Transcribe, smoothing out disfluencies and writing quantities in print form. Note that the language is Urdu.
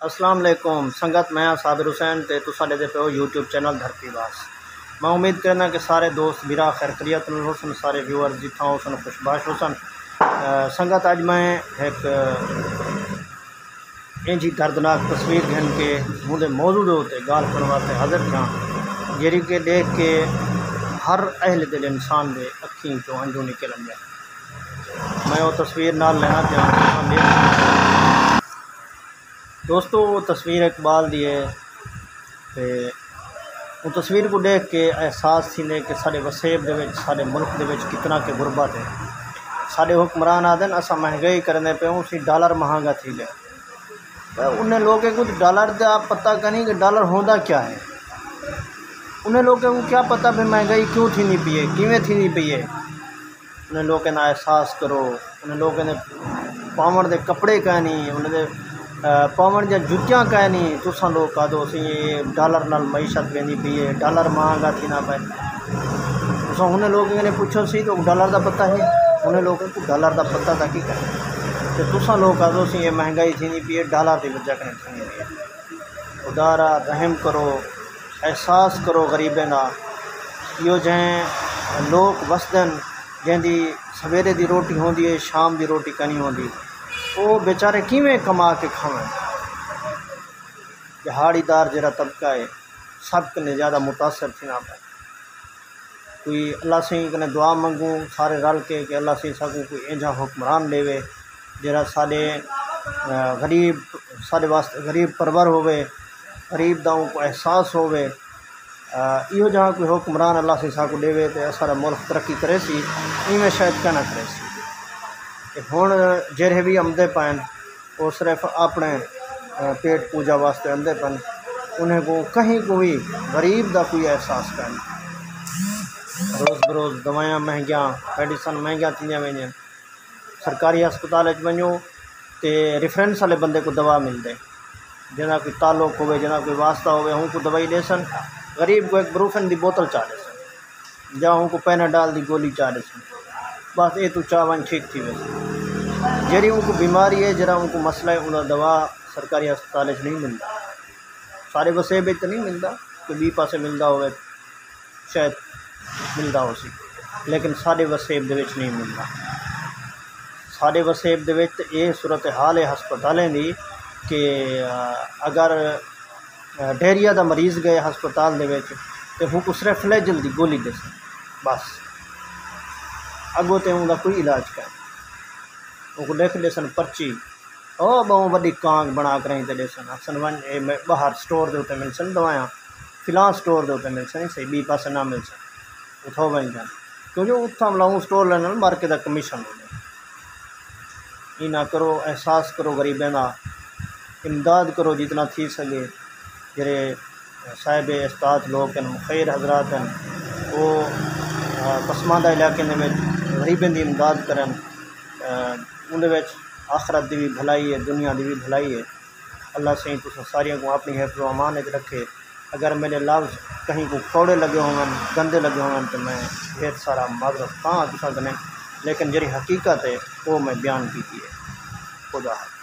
السلام علیکم سنگت، میں صابر حسین تے تساں دے پے یوٹیوب چینل دھرتی باس۔ میں امید کرنا کہ سارے دوست میرا خیریت نال ہوسن، سارے ویورز جتھاں ہوسن خوشباش ہوسن۔ سنگت اج میں ایک انجی دردناک تصویر گھن کے مجھے موضوع ہوتے گال کرنے واسطے حاضر تھا، جیڑی کہ دیکھ کے ہر اہل دل انسان دے اکھیں چوں انجو نکلن جائے۔ میں وہ تصویر نال لینا چاہوں دوستو، وہ تصویر اقبال دی ہے تے وہ تصویر کو دیکھ کے احساس تھی کہ سارے وسیب دے وچ، سارے ملک دے وچ کتنا کہ غربت ہے۔ سارے حکمران آدن اسا مہنگائی کرنے پہ سی ڈالر مہنگا تھی گیا۔ انہیں لوگوں کو ڈالر دا پتہ نہیں کہ ڈالر ہوندا کیا ہے۔ انہیں لوگوں کو کیا پتہ بھی مہنگائی کیوں تھی نہیں پی ہے، کیویں تھی نہیں پی ہے۔ انہیں لوگوں نے احساس کرو، انہیں لوگوں نے پاون دے کپڑے کہنی، انہیں دے پاون دیا جتیاں کہنی، تساں لوگ کہہ دو سی ڈالر نال معیشت ویندی پی ہے، ڈالر مہنگا تھی نہ پے۔ تساں انہیں لوگوں نے پوچھو سی تو ڈالر دا پتہ ہے، انہیں لوگوں کو ڈالر دا پتہ تھا کی کرے تو تساں لوگ کہہ دو سی یہ مہنگائی تھی نہیں پی ہے، ڈالر دی وجہ کرنے تھی نہیں پی ہے۔ خدا را رحم کرو، احساس کرو غریبیں دا۔ یہ جہیں لوگ وسدن جہندی سویرے دی روٹی ہوندی ہے، شام دی روٹی کنی ہوندی، وہ بیچارے کیویں کما کے کھاویں۔ دہاڑی دار جڑا طبقہ ہے سب کنے زیادہ متاثر تھی نہ پے۔ کوئی اللہ سے کنے دعا منگوں سارے رل کے کہ اللہ سے سکوں کوئی انجا حکمران لے جڑا سارے غریب سارے واسطے غریب پرور ہوئے، غریب داؤں کو احساس ہوئے۔ یہ جہاں کوئی حکمران اللہ سے ساکو دے تو سارا ملک ترقی کرے سی، ایویں شاید کیا نہ کرے سی۔ ہن جڑے بھی آمدے پین وہ صرف اپنے پیٹ پوجا واسطے آمدے پن، انہیں کو کہیں کوئی غریب دا کوئی احساس کریں۔ روز بروز دوائیاں مہنگیاں، میڈیسن مہنگیاں تھیندیاں ویندیاں۔ سرکاری ہسپتال ونجو تے ریفرنس والے بندے کو دوا ملدے، جنہاں کوئی تعلق ہوئے، جنہاں کوئی واسطہ ہوئے، ہوں کو دوائی دے سن۔ غریب کو ایک بروفن دی بوتل چاہ دے سن، جہاں ہوں کو پیناڈال دی گولی چاہ دے سن، بس یہ تو چاون ٹھیک تھی ویسے۔ جڑی ان کو بیماری ہے، جڑا ان کو مسئلہ ہے، انہاں دوا سرکاری ہسپتال نہیں ملتا، سارے وسیب تو نہیں ملتا، کوئی بھی پاسے ملتا ہوئے شاید ملتا ہو سی، لیکن سارے وسیب دے وچ نہیں ملتا۔ سارے وسیب دے وچ یہ صورتحال ہے ہسپتالیں دی کہ اگر ڈائریا دا مریض گئے ہسپتال دے وچ تو وہ کو صرف فلیجل دی گولی دے سن، بس اگوں تے ان دا کوئی علاج کرے۔ وہ کو لکھ دے سن پرچی، او بہوں وڈی کانگ بنا کر دے دے سن، اکثر باہر سٹور دے اتنے مل سن دوائیاں، فلاں سٹور دے اتنے مل سن، صحیح بھی پاسے نہ مل سن، اتھوں بن جان کیونکہ اتھاں ملاؤں سٹور لینا مارکے دا کمیشن ہو جائے۔ یہ نہ کرو، احساس کرو غریبیں دا، امداد کرو جتنا تھی سکے۔ جڑے صاحب استاد لوگ ہیں، مخیر حضرات ہیں، وہ پسماندہ علاقے میں غریبیں دی امداد کرن، اندر وچ آخرت دی بھی بھلائی ہے، دنیا دی بھی بھلائی ہے۔ اللہ سے تساں ساریاں کو اپنی حفظ و امان وچ رکھے۔ اگر میرے لفظ کہیں کو کوڑے لگے ہون، گندے لگے ہون تو میں ڈھیر سارا معذرت ہاں تساں کنے، لیکن جڑی حقیقت ہے وہ میں بیان کی ہے۔ خدا حافظ۔